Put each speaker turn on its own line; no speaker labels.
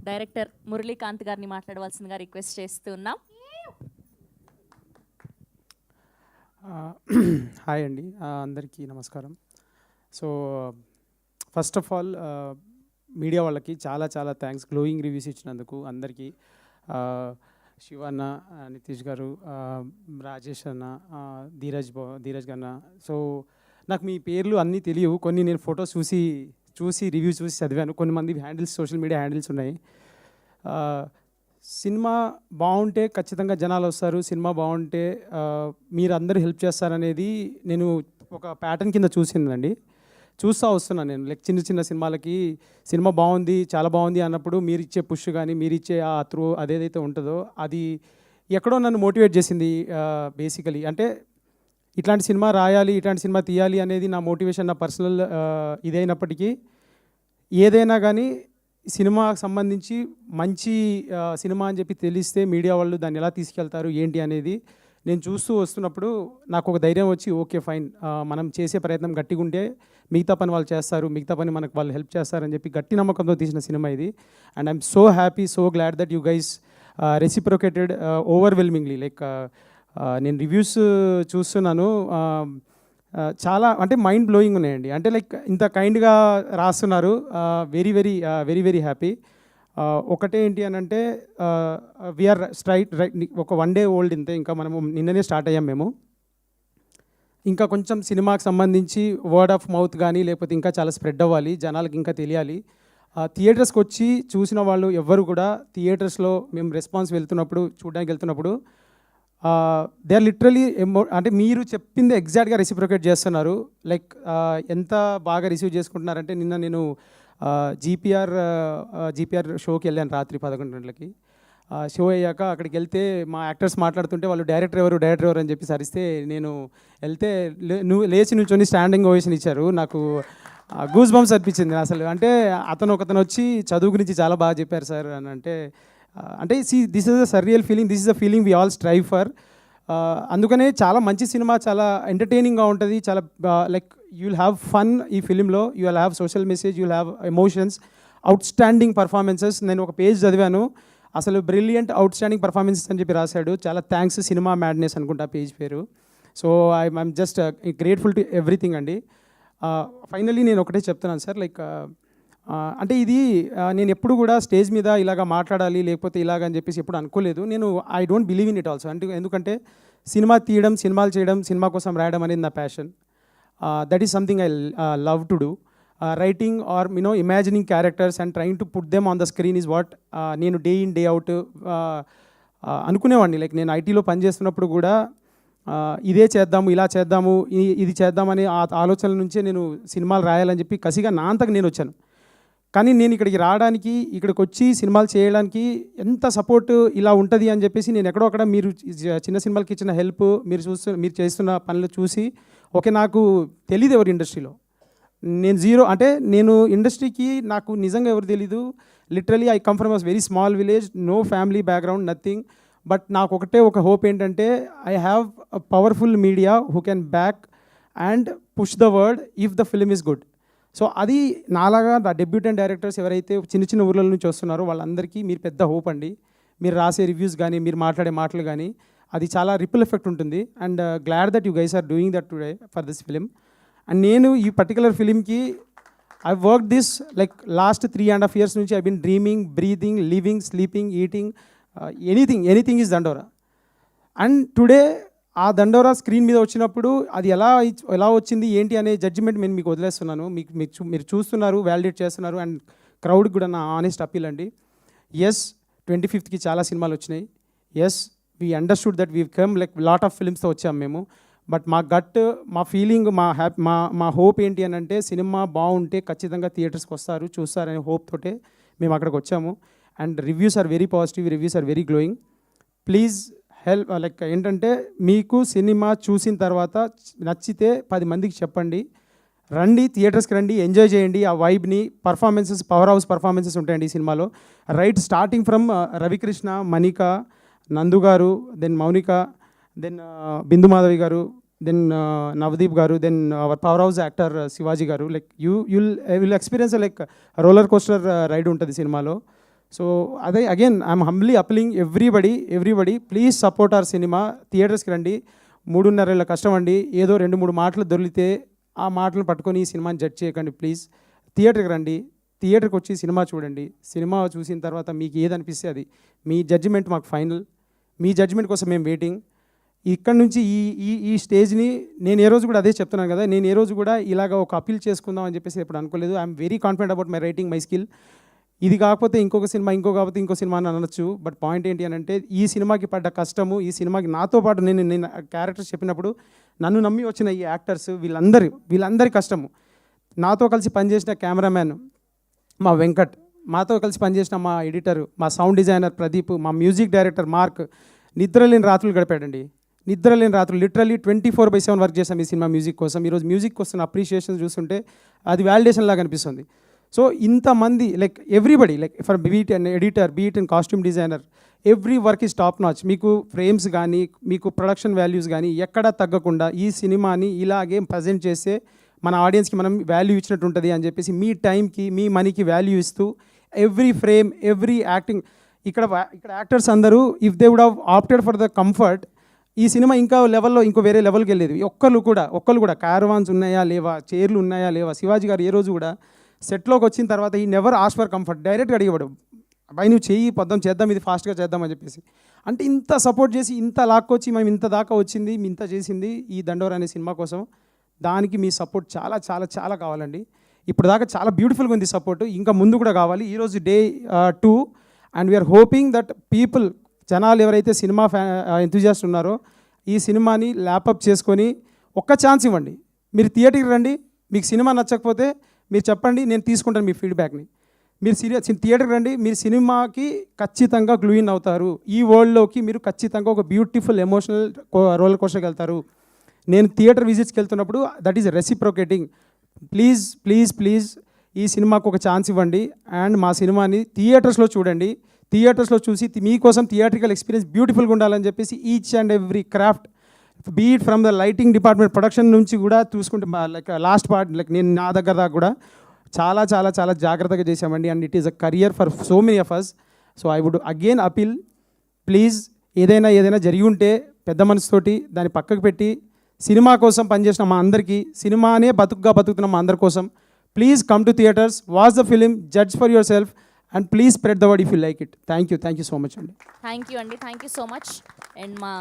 Director Muralikanth గారిని మాట్లాడవలసిందిగా request చేస్తున్నాం.
హాయ్ అండి, అందరికీ నమస్కారం. So first of all media వాళ్ళకి చాలా చాలా థ్యాంక్స్ గ్లోయింగ్ రివ్యూస్ ఇచ్చినందుకు అందరికీ. శివన్న, నితీష్ గారు, రాజేష్ అన్న, ధీరజ్ అన్న. సో నాకు మీ పేర్లు అన్నీ తెలియవు, కొన్ని నేను ఫొటోస్ చూసి రివ్యూ చూసి చదివాను. కొంతమంది హ్యాండిల్స్, సోషల్ మీడియా హ్యాండిల్స్ ఉన్నాయి. సినిమా బాగుంటే ఖచ్చితంగా జనాలు వస్తారు, సినిమా బాగుంటే మీరు అందరూ హెల్ప్ చేస్తారనేది నేను ఒక ప్యాటర్న్ కింద చూసిందండి. చూస్తూ వస్తున్నాను నేను. లైక్ చిన్న చిన్న సినిమాలకి సినిమా బాగుంది, చాలా బాగుంది అన్నప్పుడు మీరు ఇచ్చే పుష్ కానీ, మీరు ఇచ్చే ఆ త్రూ అదేదైతే ఉంటుందో అది ఎక్కడో నన్ను మోటివేట్ చేసింది. బేసికలీ అంటే ఇట్లాంటి సినిమా రాయాలి, ఇట్లాంటి సినిమా తీయాలి అనేది నా మోటివేషన్, నా పర్సనల్ ఇదైనప్పటికీ ఏదైనా కానీ సినిమాకు సంబంధించి మంచి సినిమా అని చెప్పి తెలిస్తే మీడియా వాళ్ళు దాన్ని ఎలా తీసుకెళ్తారు ఏంటి అనేది నేను చూస్తూ వస్తున్నప్పుడు నాకు ఒక ధైర్యం వచ్చి ఓకే ఫైన్, మనం చేసే ప్రయత్నం గట్టిగా ఉంటే మిగతా పని వాళ్ళు చేస్తారు, మిగతా పని మనకు వాళ్ళు హెల్ప్ చేస్తారని చెప్పి గట్టి నమ్మకంతో తీసిన సినిమా ఇది. And I'm so happy, so glad that you guys reciprocated overwhelmingly. Like నేను రివ్యూస్ చూస్తున్నాను, చాలా అంటే మైండ్ బ్లోయింగ్ ఉన్నాయండి. అంటే లైక్ ఇంత కైండ్గా రాస్తున్నారు. Very very very very happy. ఒకటే ఏంటి అని అంటే వీఆర్ రైట్ ఒక 1 day ఓల్డ్ ఇంతే, ఇంకా మనము నిన్ననే స్టార్ట్ అయ్యాం మేము. ఇంకా కొంచెం సినిమాకి సంబంధించి వర్డ్ ఆఫ్ మౌత్ కానీ లేకపోతే ఇంకా చాలా స్ప్రెడ్ అవ్వాలి, జనాలకి ఇంకా తెలియాలి. థియేటర్స్కి వచ్చి చూసిన వాళ్ళు ఎవ్వరు కూడా థియేటర్స్లో మేము రెస్పాన్స్ చూడడానికి వెళ్తున్నప్పుడు దే ఆర్ లిటరలీ అంటే మీరు చెప్పింది ఎగ్జాక్ట్గా రెసిప్రొకేట్ చేస్తున్నారు. లైక్ ఎంత బాగా రిసీవ్ చేసుకుంటున్నారంటే నిన్న నేను జీపీఆర్ షోకి వెళ్ళాను రాత్రి 11 గంటలకి. షో అయ్యాక అక్కడికి వెళ్తే మా యాక్టర్స్ మాట్లాడుతుంటే వాళ్ళు డైరెక్టర్ ఎవరు అని చెప్పి సరిస్తే నేను వెళ్తే లేచి నుంచొని స్టాండింగ్ ఓవేషన్ ఇచ్చారు. నాకు గూస్ బంప్స్ అనిపించింది అసలు. అంటే ఒకతను వచ్చి చదువు గురించి చాలా బాగా చెప్పారు సార్ అని అంటే this is a surreal feeling, this is a feeling we all strive for. అందుకనే చాలా మంచి సినిమా, చాలా ఎంటర్టైనింగ్గా ఉంటుంది, చాలా like you will have fun ఈ ఫిలింలో, you will have social message, you will have emotions, outstanding performances. నేను ఒక పేజ్ చదివాను, అసలు బ్రిలియంట్ అవుట్ స్టాండింగ్ పర్ఫార్మెన్సెస్ అని చెప్పి రాశాడు. చాలా థ్యాంక్స్, సినిమా మ్యాడ్నెస్ అనుకుంటా పేజ్ పేరు. So I'm just grateful to everything అండి. ఫైనల్లీ నేను ఒకటే చెప్తున్నాను సార్, లైక్ అంటే ఇది నేను ఎప్పుడు కూడా స్టేజ్ మీద ఇలాగ మాట్లాడాలి లేకపోతే ఇలాగ అని చెప్పేసి ఎప్పుడు అనుకోలేదు. నేను I don't believe in it also. ఎందుకంటే సినిమా తీయడం, సినిమాలు చేయడం, సినిమా కోసం రాయడం అనేది నా passion. That is something I love to do. Writing or imagining characters and trying to put them on the screen is what నేను డే ఇన్ డే అవుట్ అనుకునేవాడిని. లైక్ నేను ఐటీలో పనిచేస్తున్నప్పుడు కూడా ఇదే చేద్దాము, ఇలా చేద్దాము, ఇది చేద్దామని ఆ ఆలోచనల నుంచే నేను సినిమాలు రాయాలని చెప్పి కసిగా నా అంతకు నేను వచ్చాను. కానీ నేను ఇక్కడికి రావడానికి, ఇక్కడికి వచ్చి సినిమాలు చేయడానికి ఎంత సపోర్ట్ ఇలా ఉంటుంది అని చెప్పేసి నేను ఎక్కడో అక్కడ మీరు చిన్న సినిమాలకి ఇచ్చిన హెల్ప్, మీరు చేస్తున్న పనులు చూసి ఓకే, నాకు తెలియదు ఎవరు ఇండస్ట్రీలో, నేను జీరో. అంటే నేను ఇండస్ట్రీకి నాకు నిజంగా ఎవరు తెలీదు. Literally I come from a very small village, no family background, nothing. But నాకు ఒక హోప్ ఏంటంటే I have a powerful media who can back and push the word if the film is good. So అది నాలాగా debutante directors ఎవరైతే చిన్న చిన్న ఊర్ల నుంచి వస్తున్నారో వాళ్ళందరికీ మీరు పెద్ద హోప్ అండి. మీరు రాసే రివ్యూస్ కానీ, మీరు మాట్లాడే మాటలు కానీ, అది చాలా రిపుల్ ఎఫెక్ట్ ఉంటుంది. And glad that you guys are doing that today for this film. And నేను ఈ పర్టికులర్ ఫిలింకి I work this like last 3.5 years నుంచి I been dreaming, breathing, living, sleeping, eating, anything is Dandora. And today ఆ Dandora screen మీద వచ్చినప్పుడు అది ఎలా వచ్చింది ఏంటి అనే జడ్జిమెంట్ నేను మీకు వదిలేస్తున్నాను. మీరు చూస్తున్నారు, వ్యాలిడేట్ చేస్తున్నారు. అండ్ క్రౌడ్కి కూడా నా ఆనెస్ట్ అప్పీల్ అండి. ఎస్, 25th చాలా సినిమాలు వచ్చినాయి. Yes, we understood that we come like lot of ఫిల్మ్స్తో వచ్చాం మేము. బట్ మా గట్, మా ఫీలింగ్, మా హోప్ ఏంటి అని అంటే సినిమా బాగుంటే ఖచ్చితంగా థియేటర్స్కి వస్తారు, చూస్తారనే హోప్ తోటే మేము అక్కడికి వచ్చాము. And reviews are very positive, reviews are very glowing. Please help. Like ఏంటంటే మీకు సినిమా చూసిన తర్వాత నచ్చితే 10 మందికి చెప్పండి, రండి, థియేటర్స్కి రండి, ఎంజాయ్ చేయండి ఆ వైబ్ని. పర్ఫార్మెన్సెస్, పవర్ హౌస్ పర్ఫార్మెన్సెస్ ఉంటాయండి ఈ సినిమాలో. Right starting from Ravikrishna, Manika, Nandu garu, then Mounika, then Bindu Madhavi garu, then Navdeep garu, then our powerhouse actor Shivaji garu. Like you will experience like roller coaster ride ఉంటుంది సినిమాలో. సో అదే again I'm humbly appealing everybody please support our సినిమా. థియేటర్స్కి రండి. 3.5 ఏళ్ళ కష్టం అండి. ఏదో 2-3 మాటలు దొరికితే ఆ మాటలను పట్టుకొని ఈ సినిమాని జడ్జ్ చేయకండి ప్లీజ్. థియేటర్కి రండి. థియేటర్కి వచ్చి సినిమా చూడండి. సినిమా చూసిన తర్వాత మీకు ఏదనిపిస్తే అది మీ జడ్జిమెంట్ మాకు ఫైనల్. మీ జడ్జిమెంట్ కోసం మేము వెయిటింగ్. ఇక్కడ నుంచి ఈ స్టేజ్ని నేను ఏ రోజు కూడా అదే చెప్తున్నాను కదా, నేను ఏ రోజు కూడా ఇలాగ ఒక అపీల్ చేసుకుందాం అని చెప్పేసి ఎప్పుడు అనుకోలేదు. I'm very confident about my writing, my skill. ఇది కాకపోతే ఇంకొక సినిమా, కాకపోతే ఇంకో సినిమా అని అనొచ్చు. బట్ పాయింట్ ఏంటి అని అంటే, ఈ సినిమాకి పడ్డ కష్టము, ఈ సినిమాకి నాతో పాటు నేను క్యారెక్టర్స్ చెప్పినప్పుడు నన్ను నమ్మి వచ్చిన ఈ యాక్టర్స్ వీళ్ళందరి కష్టము, నాతో కలిసి పనిచేసిన కెమెరామ్యాన్ మా వెంకట్, మాతో కలిసి పనిచేసిన మా ఎడిటర్, మా సౌండ్ డిజైనర్ ప్రదీప్, మా మ్యూజిక్ డైరెక్టర్ మార్క్, నిద్రలేని రాత్రులు గడిపాడండి. నిద్రలేని రాత్రులు లిటరల్లీ 24/7 వర్క్ చేసాం ఈ సినిమా మ్యూజిక్ కోసం. ఈరోజు మ్యూజిక్ వస్తున్న అప్రిషియేషన్ చూస్తుంటే అది వ్యాలిడేషన్ లాగా అనిపిస్తుంది. సో ఇంతమంది like everybody, like for beat and editor, beat and costume designer, every work is top notch. మీకు ఫ్రేమ్స్ కానీ, మీకు ప్రొడక్షన్ వాల్యూస్ కానీ ఎక్కడా తగ్గకుండా ఈ సినిమాని ఇలాగే ప్రజెంట్ చేస్తే మన ఆడియన్స్కి మనం వాల్యూ ఇచ్చినట్టు ఉంటుంది అని చెప్పేసి మీ టైంకి, మీ మనీకి వాల్యూ ఇస్తూ ఎవ్రీ ఫ్రేమ్, ఎవ్రీ యాక్టింగ్, ఇక్కడ యాక్టర్స్ అందరూ if they would have opted for the comfort, ఈ సినిమా ఇంకో వేరే లెవెల్కి వెళ్ళేది. ఒక్కళ్ళు కూడా క్యారవాన్స్ ఉన్నాయా లేవా, చైర్లు ఉన్నాయా లేవా. శివాజీ గారు ఏ రోజు కూడా సెట్లోకి వచ్చిన తర్వాత ఈ నెవర్ ఆస్క్ ఫర్ కంఫర్ట్, డైరెక్ట్గా అడిగేవాడు, అబ్బాయి నువ్వు చెయ్యి పొద్దాం చేద్దాం, ఇది ఫాస్ట్గా చేద్దాం అని చెప్పేసి. అంటే ఇంత సపోర్ట్ చేసి ఇంత లాక్కొచ్చి మేము ఇంత దాకా వచ్చింది, ఇంత చేసింది ఈ దండోర అనే సినిమా కోసం. దానికి మీ సపోర్ట్ చాలా చాలా చాలా కావాలండి. ఇప్పుడు దాకా చాలా బ్యూటిఫుల్గా ఉంది సపోర్ట్, ఇంకా ముందు కూడా కావాలి. ఈరోజు day 2 and we are hoping that people, జనాలు ఎవరైతే సినిమా ఎంతూజియాస్ట్ ఉన్నారో ఈ సినిమాని ల్యాపప్ చేసుకొని ఒక్క ఛాన్స్ ఇవ్వండి. మీరు థియేటర్కి రండి. మీకు సినిమా నచ్చకపోతే మీరు చెప్పండి, నేను తీసుకుంటాను మీ ఫీడ్బ్యాక్ని. మీరు థియేటర్కి రండి. మీరు సినిమాకి ఖచ్చితంగా గ్లూ ఇన్ అవుతారు. ఈ వరల్డ్లోకి మీరు ఖచ్చితంగా ఒక బ్యూటిఫుల్ ఎమోషనల్ రోలర్ కోస్టర్కి వెళ్తారు. నేను థియేటర్ విజిట్స్కి వెళ్తున్నప్పుడు దట్ ఈస్ రెసిప్రొకేటింగ్. ప్లీజ్ ఈ సినిమాకు ఒక ఛాన్స్ ఇవ్వండి అండ్ మా సినిమాని థియేటర్స్లో చూడండి. థియేటర్స్లో చూసి మీకోసం థియేట్రికల్ ఎక్స్పీరియన్స్ బ్యూటిఫుల్గా ఉండాలని చెప్పేసి each and every craft, beat from the lighting department, production నుంచి కూడా చూసుకుంటే లైక్ లాస్ట్ పార్ట్, లైక్ నేను నా దగ్గర దాకా కూడా చాలా చాలా చాలా జాగ్రత్తగా చేశామండి. And it is a career for so many of us. So I would again appeal, please ఏదైనా జరిగి ఉంటే పెద్ద మనసుతోటి దాన్ని పక్కకు పెట్టి సినిమా కోసం పనిచేసిన మా అందరికీ, సినిమానే బతుకుతున్న మా అందరి కోసం, please come to theatres, watch the film, judge for yourself and please spread the word if you like it. Thank you so much అండి.
Thank you so much. And మా